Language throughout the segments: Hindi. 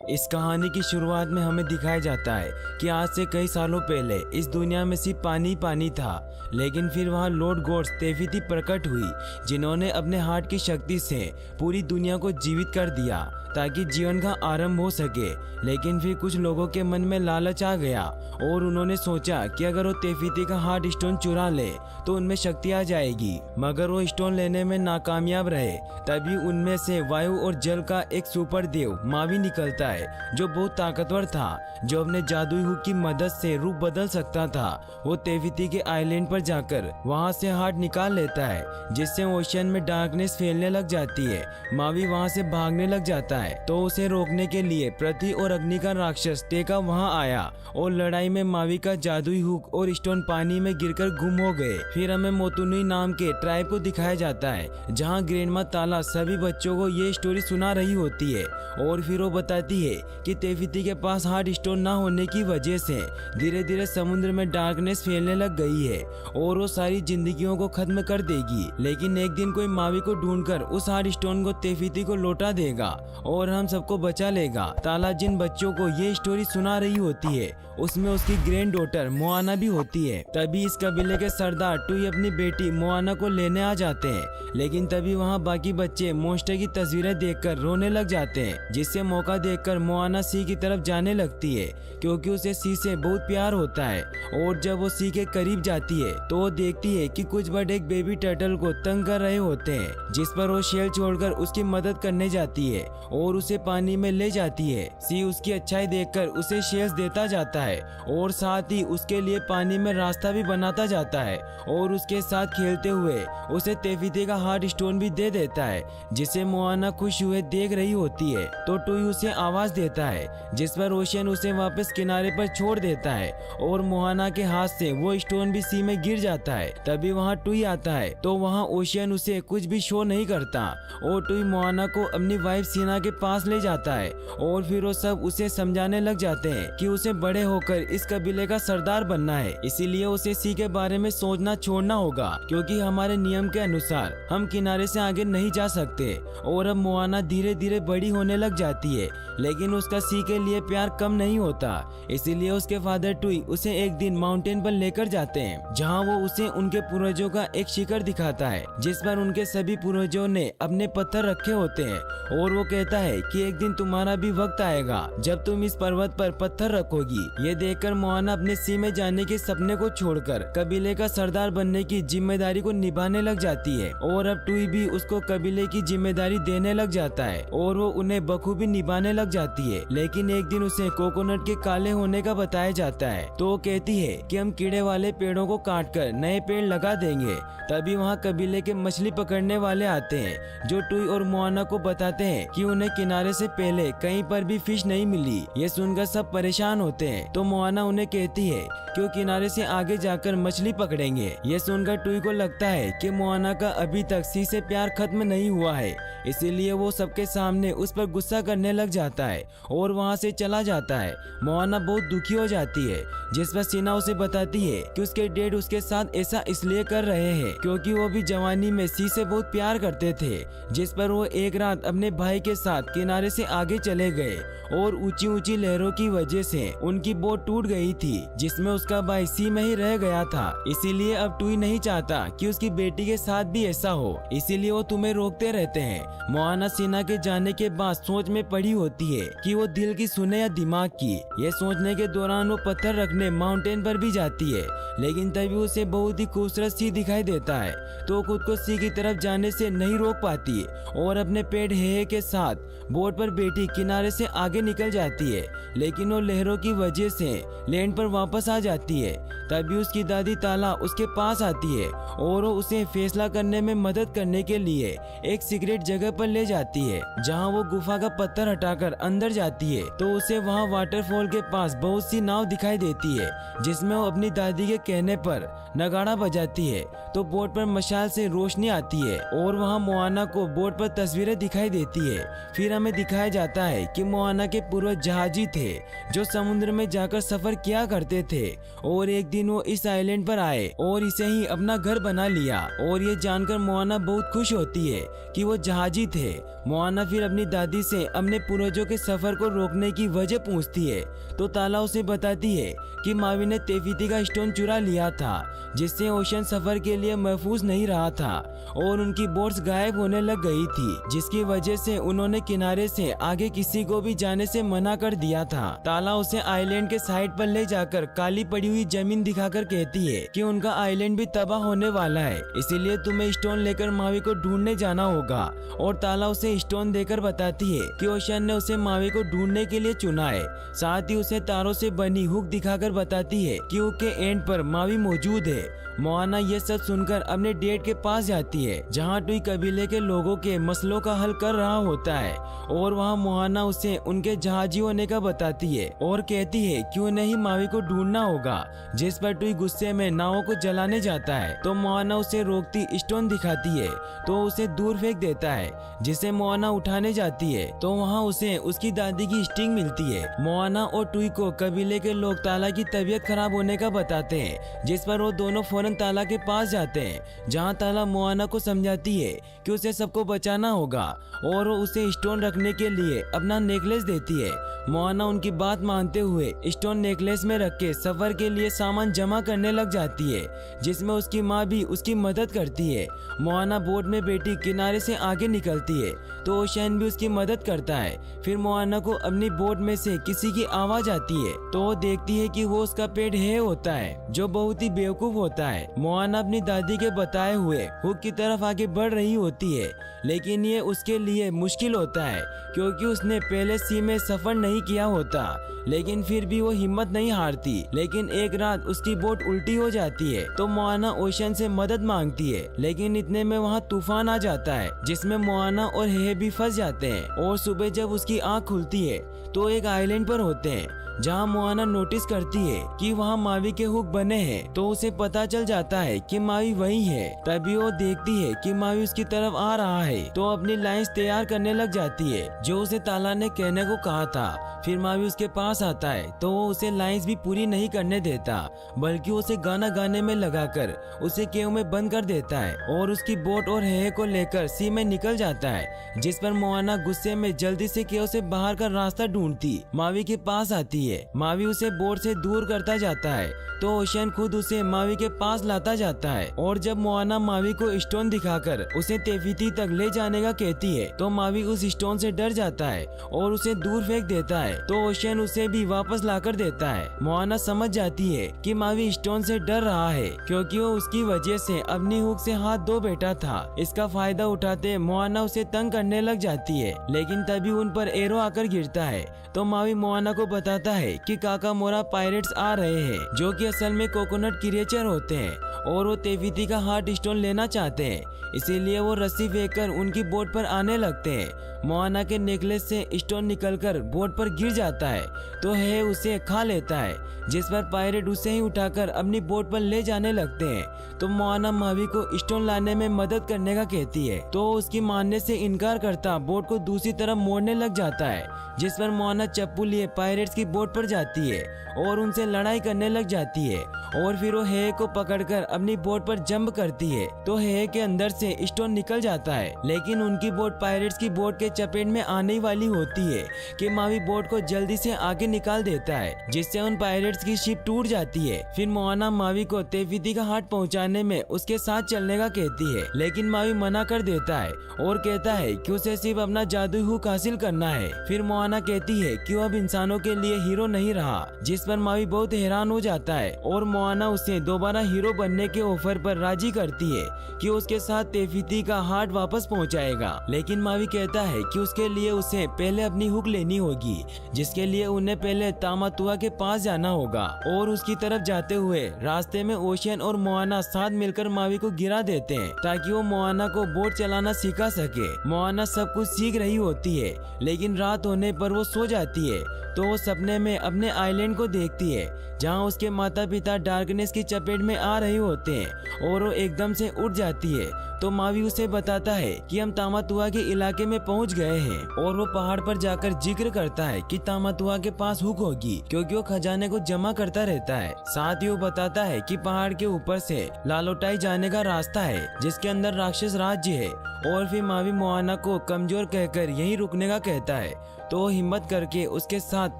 इस कहानी की शुरुआत में हमें दिखाया जाता है कि आज से कई सालों पहले इस दुनिया में सिर्फ पानी ही पानी था, लेकिन फिर वहाँ लॉर्ड गॉड्स तेफिती प्रकट हुई, जिन्होंने अपने हार्ट की शक्ति से पूरी दुनिया को जीवित कर दिया ताकि जीवन का आरंभ हो सके। लेकिन फिर कुछ लोगों के मन में लालच आ गया और उन्होंने सोचा कि अगर वो तेफिती का हार्ट स्टोन चुरा ले तो उनमें शक्ति आ जाएगी। मगर वो स्टोन लेने में नाकामयाब रहे। तभी उनमें से वायु और जल का एक सुपर देव मावी निकलता है, जो बहुत ताकतवर था, जो अपने जादुई हुक की मदद से रूप बदल सकता था। वो तेफिती के आइलैंड पर जाकर वहाँ से हार्ट निकाल लेता है, जिससे ओशियन में डार्कनेस फैलने लग जाती है। मावी वहाँ से भागने लग जाता है, तो उसे रोकने के लिए पृथ्वी और अग्नि का राक्षस टेका वहाँ आया और लड़ाई में मावी का जादुई हुक और स्टोन पानी में गिरकर गुम हो गए। फिर हमें मोतुनुई नाम के ट्राइब को दिखाया जाता है, जहाँ ग्रैंडमा ताला सभी बच्चों को ये स्टोरी सुना रही होती है और फिर वो बताती है कि तेफिती के पास हार्ट स्टोन ना होने की वजह से धीरे धीरे समुद्र में डार्कनेस फैलने लग गई है और वो सारी जिंदगियों को खत्म कर देगी। लेकिन एक दिन कोई मावी को ढूंढकर उस हार्ट स्टोन को तेफिती को लौटा देगा और हम सबको बचा लेगा। ताला जिन बच्चों को ये स्टोरी सुना रही होती है उसमें उसकी ग्रैंड डॉटर मोआना भी होती है। तभी इस कबीले के सरदार टुई अपनी बेटी मोआना को लेने आ जाते हैं, लेकिन तभी वहाँ बाकी बच्चे मॉन्स्टर की तस्वीरें देखकर रोने लग जाते हैं, जिससे मौका देखकर मोआना सी की तरफ जाने लगती है क्योंकि उसे सी से बहुत प्यार होता है। और जब वो सी के करीब जाती है तो वो देखती है कि कुछ बर्ड एक बेबी टर्टल को तंग कर रहे होते हैं, जिस पर वो शेल छोड़कर उसकी मदद करने जाती है और उसे पानी में ले जाती है। सी उसकी अच्छाई देखकर उसे शेल्स देता जाता है और साथ ही उसके लिए पानी में रास्ता भी बनाता जाता है और उसके साथ खेलते हुए उसे तेफिती का हार्ट स्टोन भी दे देता है, जिसे मोआना खुश हुए देख रही होती है। तो टुई उसे आवाज देता है, जिस पर ओशियन उसे वापस किनारे पर छोड़ देता है और मोआना के हाथ से वो स्टोन भी सी में गिर जाता है। तभी वहाँ टुई आता है, तो वहाँ ओशियन उसे कुछ भी शो नहीं करता और टुई मोआना को अपनी वाइफ सीना के पास ले जाता है और फिर वो सब उसे समझाने लग जाते हैं कि उसे बड़े होकर इस कबीले का सरदार बनना है, इसीलिए उसे सी के बारे में सोचना छोड़ना होगा क्योंकि हमारे नियम के अनुसार हम किनारे से आगे नहीं जा सकते। और अब मोआना धीरे धीरे बड़ी होने लग जाती है, लेकिन उसका सी के लिए प्यार कम नहीं होता, इसीलिए उसके फादर टुई उसे एक दिन माउंटेन पर लेकर जाते हैं, जहाँ वो उसे उनके पूर्वजों का एक शिखर दिखाता है, जिस पर उनके सभी पूर्वजों ने अपने पत्थर रखे होते हैं। और वो कहता है कि एक दिन तुम्हारा भी वक्त आएगा जब तुम इस पर्वत पर पत्थर रखोगी। ये देखकर मोआना अपने सी में जाने के सपने को छोड़कर कबीले का सरदार बनने की जिम्मेदारी को निभाने लग जाती है और अब टुई भी उसको कबीले की जिम्मेदारी देने लग जाता है और वो उन्हें बखूबी निभाने लग जाती है। लेकिन एक दिन उसे कोकोनट के काले होने का बताया जाता है, तो वो कहती है कि हम कीड़े वाले पेड़ों को काटकर नए पेड़ लगा देंगे। तभी वहाँ कबीले के मछली पकड़ने वाले आते हैं, जो टुई और मोआना को बताते हैं कि उन्हें किनारे से पहले कहीं पर भी फिश नहीं मिली। ये सुनकर सब परेशान होते हैं, तो मोआना उन्हें कहती है कि वो किनारे से आगे जाकर मछली पकड़ेंगे। ये सुनकर टुई को लगता है कि मोआना का अभी तक सी से प्यार खत्म नहीं हुआ है, इसीलिए वो सबके सामने उस पर गुस्सा करने लग जाता है और वहाँ से चला जाता है। मोआना बहुत दुखी हो जाती है, जिस पर सीना उसे बताती है कि उसके डैड उसके साथ ऐसा इसलिए कर रहे हैं क्योंकि वो भी जवानी में सी से बहुत प्यार करते थे। जिस पर वो एक रात अपने भाई के साथ किनारे से आगे चले गए और ऊंची ऊंची लहरों की वजह से उनकी बोट टूट गई थी, जिसमें उसका भाई सी में ही रह गया था। इसीलिए अब टुई नहीं चाहता कि उसकी बेटी के साथ भी ऐसा हो, इसीलिए वो तुम्हें रोकते रहते हैं। मोआना सीना के जाने के बाद सोच में पड़ी होती है कि वो दिल की सुने या दिमाग की। ये सोचने के दौरान वो पत्थर रखने माउंटेन पर भी जाती है, लेकिन तभी उसे बहुत ही खूबसूरत सी दिखाई देता है, तो खुद को सी की तरफ जाने से नहीं रोक पाती और अपने पेट हे के साथ बोट पर बैठी किनारे से आगे निकल जाती है। लेकिन वो लहरों की वजह से लैंड पर वापस आ जाती है। तभी उसकी दादी ताला उसके पास आती है और वो उसे फैसला करने में मदद करने के लिए एक सीक्रेट जगह पर ले जाती है, जहाँ वो गुफा का पत्थर हटाकर अंदर जाती है, तो उसे वहाँ वाटरफॉल के पास बहुत सी नाव दिखाई देती है, जिसमें वो अपनी दादी के कहने पर नगाड़ा बजाती है, तो बोट पर मशाल से रोशनी आती है और वहाँ मोआना को बोट पर तस्वीरें दिखाई देती है। फिर हमें दिखाया जाता है कि मोआना के पूर्वज जहाजी थे, जो समुद्र में जाकर सफर किया करते थे और एक दिन वो इस आइलैंड पर आए और इसे ही अपना घर बना लिया। और ये जानकर मोआना बहुत खुश होती है कि वो जहाजी थे। मोआना फिर अपनी दादी से अपने पूर्वजों के सफर को रोकने की वजह पूछती है तो ताला उसे बताती है कि मावी ने तेफिती का स्टोन चुरा लिया था, जिससे ओशन सफर के लिए महफूज नहीं रहा था और उनकी बोट्स गायब होने लग गई थी, जिसकी वजह से उन्होंने किनारे से आगे किसी को भी जाने से मना कर दिया था। ताला उसे आइलैंड के साइड पर ले जाकर काली पड़ी हुई जमीन दिखाकर कहती है कि उनका आइलैंड भी तबाह होने वाला है, इसीलिए तुम्हें स्टोन लेकर मावी को ढूंढने जाना होगा। और ताला उसे स्टोन देकर बताती है कि ओशन ने उसे मावी को ढूंढने के लिए चुना है। साथ ही उसे तारों से बनी हुक दिखाकर बताती है कि हुक के एंड पर मावी मौजूद है। मोआना ये सब सुनकर अपने डेट के पास जाती है, जहाँ टुई कबीले के लोगों के मसलों का हल कर रहा होता है और वहाँ मोआना उसे उनके जहाजी होने का बताती है और कहती है कि उन्हें ही मावी को ढूंढना होगा, जिस पर टुई गुस्से में नावों को जलाने जाता है तो मोआना उसे रोकती स्टोन दिखाती है तो उसे दूर फेंक देता है, जिसे मोआना उठाने जाती है तो वहाँ उसे उसकी दादी की स्टिंग मिलती है। मोआना और टुई को कबीले के लोग ताला की तबीयत खराब होने का बताते हैं, जिस पर वो दोनों फौरन ताला के पास जाते हैं, जहाँ ताला मोआना को समझाती है कि उसे सबको बचाना होगा और वो उसे स्टोन रखने के लिए अपना नेकलेस देती है। मोआना उनकी बात मानते हुए स्टोन नेकलेस में रख के सफर के लिए सामान जमा करने लग जाती है, जिसमें उसकी माँ भी उसकी मदद करती है। मोआना बोट में बैठी किनारे से आगे निकलती है तो ओशन भी उसकी मदद करता है। फिर मोआना को अपनी बोट में से किसी की आवाज आती है तो वो देखती है कि वो उसका पेट है होता है, जो बहुत ही बेवकूफ होता है। मोआना अपनी दादी के बताए हुए हुक की तरफ आगे बढ़ रही होती है, लेकिन ये उसके लिए मुश्किल होता है क्योंकि उसने पहले सी में सफर नहीं किया होता, लेकिन फिर भी वो हिम्मत नहीं हारती। लेकिन एक रात उसकी बोट उल्टी हो जाती है तो मोआना ओशन से मदद मांगती है, लेकिन इतने में वहाँ तूफान आ जाता है जिसमें मोआना और हे भी फंस जाते हैं। और सुबह जब उसकी आँख खुलती है तो एक आइलैंड पर होते हैं, जहाँ मोआना नोटिस करती है कि वहाँ मावी के हुक बने हैं तो उसे पता चल जाता है कि मावी वही है। तभी वो देखती है कि मावी उसकी तरफ आ रहा है तो अपनी लाइंस तैयार करने लग जाती है जो उसे ताला ने कहने को कहा था। फिर मावी उसके पास आता है तो वो उसे लाइंस भी पूरी नहीं करने देता, बल्कि उसे गाना गाने में लगाकर उसे केव में बंद कर देता है और उसकी बोट और हे को लेकर सी में निकल जाता है, जिस पर मोआना गुस्से में जल्दी से केव से बाहर का रास्ता ढूंढती मावी के पास आती है। मावी उसे बोट से दूर करता जाता है तो ओशन खुद उसे मावी के पास लाता जाता है और जब मोआना मावी को स्टोन दिखाकर उसे तेफिती तक ले जाने का कहती है तो मावी उस स्टोन से डर जाता है और उसे दूर फेंक देता है तो ओशन उसे भी वापस लाकर देता है। मोआना समझ जाती है कि मावी स्टोन से डर रहा है क्योंकि वो उसकी वजह से अपनी हुक से हाथ धो बैठा था। इसका फायदा उठाते मोआना उसे तंग करने लग जाती है, लेकिन तभी उन पर एरो आकर गिरता है तो मावी मोआना को बताता है कि काका मोरा पायरेट्स आ रहे हैं, जो कि असल में कोकोनट क्रिएचर होते हैं और वो तेफिती का हार्ट स्टोन लेना चाहते हैं, इसीलिए वो रस्सी फेंककर उनकी बोट पर आने लगते हैं। मोआना के नेकलेस से स्टोन निकलकर बोट पर गिर जाता है तो हे उसे खा लेता है, जिस पर पायरेट उसे ही उठाकर अपनी बोट पर ले जाने लगते हैं। तो मोआना मावी को स्टोन लाने में मदद करने का कहती है तो उसकी मानने से इनकार करता बोट को दूसरी तरफ मोड़ने लग जाता है, जिस पर मोआना चप्पू लिए पायरेट्स की बोट पर जाती है और उनसे लड़ाई करने लग जाती है और फिर वो हे को पकड़कर अपनी बोट पर जंप करती है तो हे के अंदर से स्टोन निकल जाता है, लेकिन उनकी बोट पायरेट्स की बोट के चपेट में आने वाली होती है कि मावी बोट को जल्दी से आगे निकाल देता है, जिससे उन पायरेट्स की शिप टूट जाती है। फिर मोआना मावी को तेफिती का हाट पहुंचाने में उसके साथ चलने का कहती है, लेकिन मावी मना कर देता है और कहता है कि उसे सिर्फ अपना जादुई हुक हासिल करना है। फिर मोआना कहती है कि वो अब इंसानों के लिए हीरो नहीं रहा, जिस पर मावी बहुत हैरान हो जाता है और मोआना उसे दोबारा हीरो बनने के ऑफर पर राजी करती है कि उसके साथ तेफिती का हार्ट वापस पहुंचाएगा। लेकिन मावी कहता है कि उसके लिए उसे पहले अपनी हुक लेनी होगी, जिसके लिए उन्हें पहले तामातुआ के पास जाना होगा। और उसकी तरफ जाते हुए रास्ते में ओशन और मोआना साथ मिलकर मावी को गिरा देते हैं ताकि वो मोआना को बोट चलाना सिखा सके। मोआना सब कुछ सीख रही होती है, लेकिन रात होने पर वो सो जाती है तो वो सपने में अपने आइलैंड को देखती है, जहाँ उसके माता पिता डार्कनेस की चपेट में आ रहे होते हैं और वो एकदम से उठ जाती है तो मावी उसे बताता है कि हम तामातुआ के इलाके में पहुंच गए हैं और वो पहाड़ पर जाकर जिक्र करता है कि तामातुआ के पास हुक होगी क्योंकि वो खजाने को जमा करता रहता है। साथ ही वो बताता है कि पहाड़ के ऊपर से लालोटाई जाने का रास्ता है जिसके अंदर राक्षस राज्य है और फिर मावी मोआना को कमजोर कहकर यहीं रुकने का कहता है तो वो हिम्मत करके उसके साथ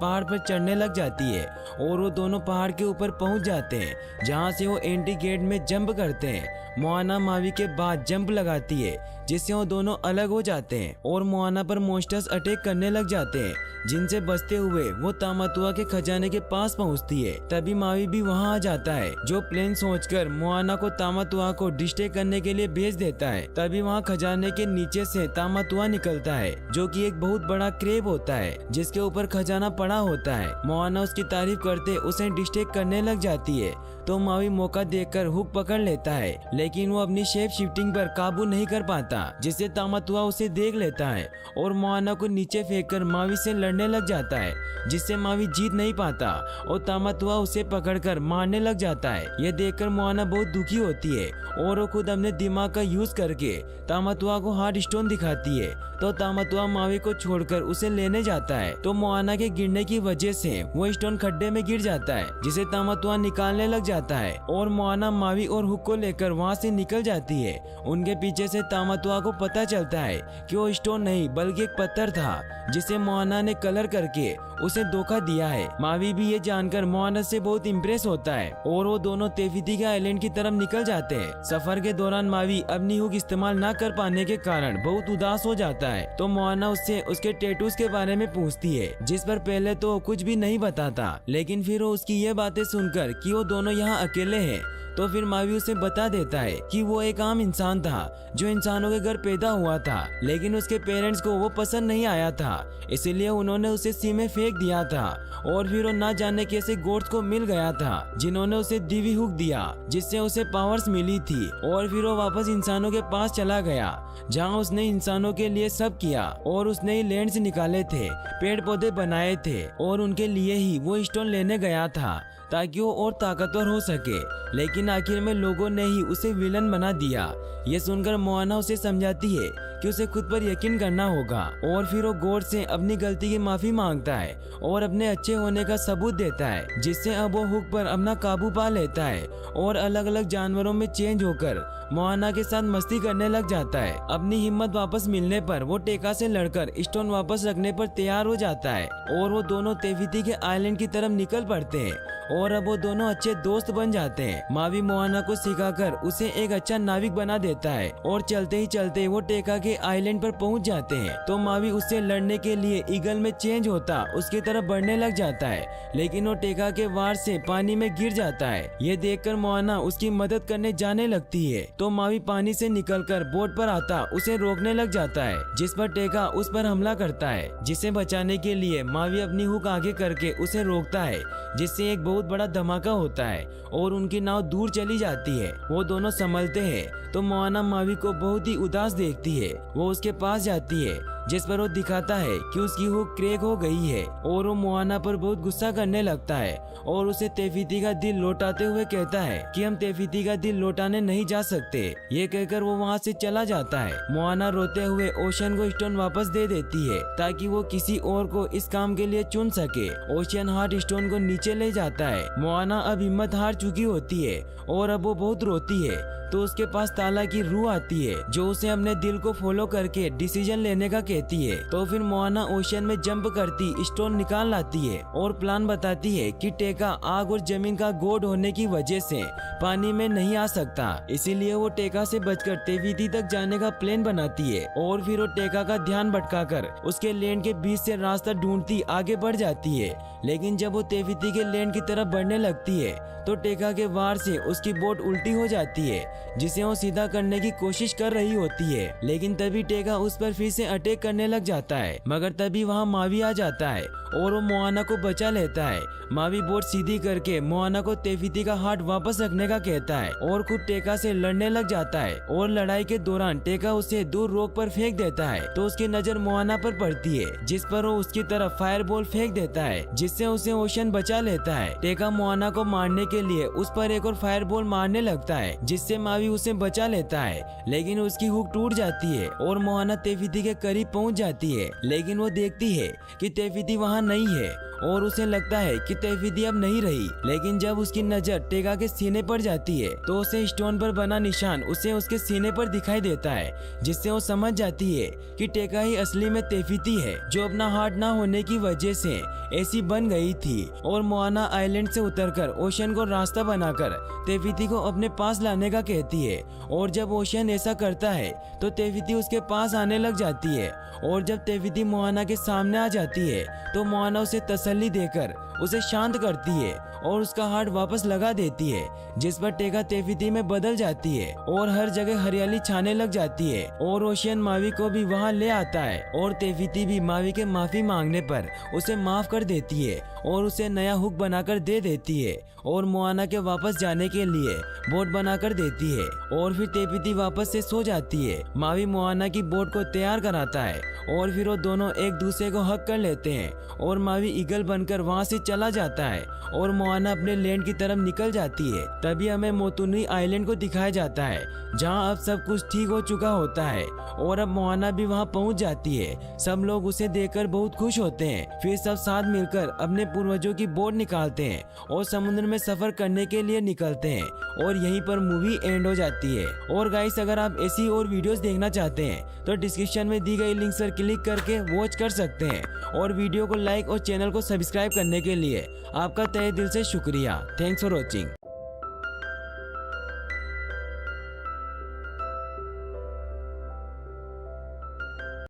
पहाड़ पर चढ़ने लग जाती है और वो दोनों पहाड़ के ऊपर पहुंच जाते हैं, जहां से वो एंटी गेट में जंप करते हैं। मोआना मावी के बाद जंप लगाती है, जिससे वो दोनों अलग हो जाते हैं और मोआना पर मॉन्स्टर्स अटैक करने लग जाते हैं, जिनसे बचते हुए वो तामातुआ के खजाने के पास पहुंचती है। तभी मावी भी वहां आ जाता है, जो प्लान सोचकर मोआना को तामातुआ को डिस्ट्रैक्ट करने के लिए भेज देता है। तभी वहां खजाने के नीचे से तामातुआ निकलता है, जो कि एक बहुत बड़ा क्रेब होता है, जिसके ऊपर खजाना पड़ा होता है। मोआना उसकी तारीफ करते उसे डिस्ट्रैक्ट करने लग जाती है, तो मावी मौका देखकर हुक पकड़ लेता है, लेकिन वो अपनी शेप शिफ्टिंग पर काबू नहीं कर पाता, जिससे तामातुआ उसे देख लेता है और मोआना को नीचे फेंककर मावी से लड़ने लग जाता है, जिससे मावी जीत नहीं पाता और तामातुआ उसे पकड़कर मारने लग जाता है। यह देखकर मोआना बहुत दुखी होती है और वो खुद अपने दिमाग का यूज करके तामातुआ को हार्ट स्टोन दिखाती है, तो तामातुआ मावी को छोड़कर उसे लेने जाता है। तो मोआना के गिरने की वजह से वो स्टोन खड्डे में गिर जाता है, जिसे तामातुआ निकालने लग जाता है और मोआना मावी और हुक को लेकर वहाँ से निकल जाती है। उनके पीछे से तामातुआ को पता चलता है कि वो स्टोन नहीं बल्कि एक पत्थर था, जिसे मोआना ने कलर करके उसे धोखा दिया है। मावी भी ये जानकर मोआना से बहुत इम्प्रेस होता है और वो दोनों तेफिती के आइलैंड की तरफ निकल जाते हैं। सफर के दौरान मावी अपनी हुक इस्तेमाल न कर पाने के कारण बहुत उदास हो जाता है, तो मोआना उससे उसके टैटूज के बारे में पूछती है, जिस पर पहले तो कुछ भी नहीं बताता, लेकिन फिर वो उसकी ये बातें सुनकर कि वो दोनों यहाँ अकेले हैं, तो फिर मावी उसे बता देता है कि वो एक आम इंसान था जो इंसानों के घर पैदा हुआ था, लेकिन उसके पेरेंट्स को वो पसंद नहीं आया था, इसलिए उन्होंने उसे सी में फेंक दिया था और फिर वो ना जाने कैसे गोड्स को मिल गया था, जिन्होंने उसे दिवी हुक दिया, जिससे उसे पावर्स मिली थी और फिर वो वापस इंसानों के पास चला गया, जहाँ उसने इंसानों के लिए सब किया और उसने ही लैंड से निकाले थे, पेड़ पौधे बनाए थे और उनके लिए ही वो स्टोन लेने गया था ताकि वो और ताकतवर हो सके, लेकिन आखिर में लोगों ने ही उसे विलन बना दिया। ये सुनकर मोआना उसे समझाती है कि उसे खुद पर यकीन करना होगा और फिर वो गॉड से अपनी गलती की माफी मांगता है और अपने अच्छे होने का सबूत देता है, जिससे अब वो हुक पर अपना काबू पा लेता है और अलग अलग जानवरों में चेंज होकर मोआना के साथ मस्ती करने लग जाता है। अपनी हिम्मत वापस मिलने पर वो टेका से लड़कर स्टोन वापस रखने पर तैयार हो जाता है और वो दोनों तेफिती के आइलैंड की तरफ निकल पड़ते हैं और अब वो दोनों अच्छे दोस्त बन जाते हैं। मावी मोआना को सिखाकर उसे एक अच्छा नाविक बना देता है और चलते ही चलते वो टेका के आइलैंड पर पहुंच जाते हैं, तो मावी उससे लड़ने के लिए ईगल में चेंज होता उसकी तरफ बढ़ने लग जाता है, लेकिन वो टेका के वार से पानी में गिर जाता है। ये देखकर मोआना उसकी मदद करने जाने लगती है, तो मावी पानी से निकलकर बोट पर आता उसे रोकने लग जाता है, जिस पर टेका उस पर हमला करता है, जिसे बचाने के लिए मावी अपनी हुक आगे करके उसे रोकता है, जिससे एक बहुत बड़ा धमाका होता है और उनकी नाव दूर चली जाती है। वो दोनों संभलते हैं तो मोआना मावी को बहुत ही उदास देखती है। वो उसके पास जाती है, जिस पर वो दिखाता है कि उसकी हुक क्रैक हो गई है और वो मोआना पर बहुत गुस्सा करने लगता है और उसे तेफिती का दिल लौटाते हुए कहता है कि हम तेफिती का दिल लौटाने नहीं जा सकते। ये कहकर वो वहाँ से चला जाता है। मोआना रोते हुए ओशियन को स्टोन वापस दे देती है ताकि वो किसी और को इस काम के लिए चुन सके। ओशियन हार्ट स्टोन को नीचे ले जाता है। मोआना अब हिम्मत हार चुकी होती है और अब वो बहुत रोती है, तो उसके पास ताला की रूह आती है जो उसे अपने दिल को फॉलो करके डिसीजन लेने का कहती है। तो फिर मोआना ओशियन में जंप करती स्टोन निकाल लाती है और प्लान बताती है कि टेका आग और जमीन का गॉड होने की वजह से पानी में नहीं आ सकता, इसीलिए वो टेका से बचकर तेफिती तक जाने का प्लान बनाती है और फिर वो टेका का ध्यान भटकाकर उसके लैंड के बीच से रास्ता ढूंढती आगे बढ़ जाती है। लेकिन जब वो तेफिती के लैंड की तरफ बढ़ने लगती है तो टेका के वार से उसकी बोट उल्टी हो जाती है, जिसे वो सीधा करने की कोशिश कर रही होती है, लेकिन तभी टेका उस पर फिर से अटैक करने लग जाता है। मगर तभी वहाँ मावी आ जाता है और वो मोआना को बचा लेता है। मावी बोट सीधी करके मोआना को तेफिती का हार्ट वापस रखने का कहता है और खुद टेका से लड़ने लग जाता है और लड़ाई के दौरान टेका उसे दूर रोक पर फेंक देता है, तो उसकी नजर मोआना पर पड़ती है, जिस पर वो उसकी तरफ फायर बॉल फेंक देता है, जिससे उसे ओशियन बचा लेता है। टेका मोआना को मारने के लिए उस पर एक और फायर बॉल मारने लगता है, जिससे मावी उसे बचा लेता है, लेकिन उसकी हुक टूट जाती है और मोआना तेफिती के करीब पहुंच जाती है, लेकिन वो देखती है कि तेफिती वहाँ नहीं है और उसे लगता है कि तेफिती अब नहीं रही। लेकिन जब उसकी नजर टेगा के सीने पर जाती है तो उसे स्टोन पर बना निशान उसे उसके सीने पर दिखाई देता है, जिससे वो समझ जाती है कि टेगा ही असली में तेफिती है, जो अपना हार्ट ना होने की वजह से ऐसी बन गई थी। और मोआना आइलैंड से उतरकर ओशन को रास्ता बनाकर तेफिती को अपने पास लाने का कहती है। और जब ओशन ऐसा करता है तो तेफिती उसके पास आने लग जाती है। और जब तेफिती मोआना के सामने आ जाती है तो मोआना उसे तसल्ली देकर उसे शांत करती है और उसका हार्ट वापस लगा देती है, जिस पर टेगा तेफिती में बदल जाती है और हर जगह हरियाली छाने लग जाती है। और ओशियन मावी को भी वहां ले आता है और तेफिती भी मावी के माफी मांगने पर उसे माफ कर देती है और उसे नया हुक बनाकर दे देती है और मोआना के वापस जाने के लिए बोट बनाकर देती है। और फिर तेफिती वापस से सो जाती है। मावी मोआना की बोट को तैयार कराता है और फिर वो दोनों एक दूसरे को हक कर लेते हैं और मावी ईगल बनकर वहां से चला जाता है और मोआना अपने लैंड की तरफ निकल जाती है। तभी हमें मोतुनुई आइलैंड को दिखाया जाता है, जहां अब सब कुछ ठीक हो चुका होता है और अब मोआना भी वहां पहुंच जाती है। सब लोग उसे देखकर बहुत खुश होते हैं। फिर सब साथ मिलकर अपने पूर्वजों की बोट निकालते हैं और समुद्र में सफर करने के लिए निकलते हैं और यहीं पर मूवी एंड हो जाती है। और गाइस, अगर आप ऐसी और वीडियोस देखना चाहते हैं तो डिस्क्रिप्शन में दी गई लिंक पर क्लिक करके वॉच कर सकते हैं। और वीडियो को लाइक और चैनल को सब्सक्राइब करने के लिए आपका तहे दिल से शुक्रिया। Thanks for watching.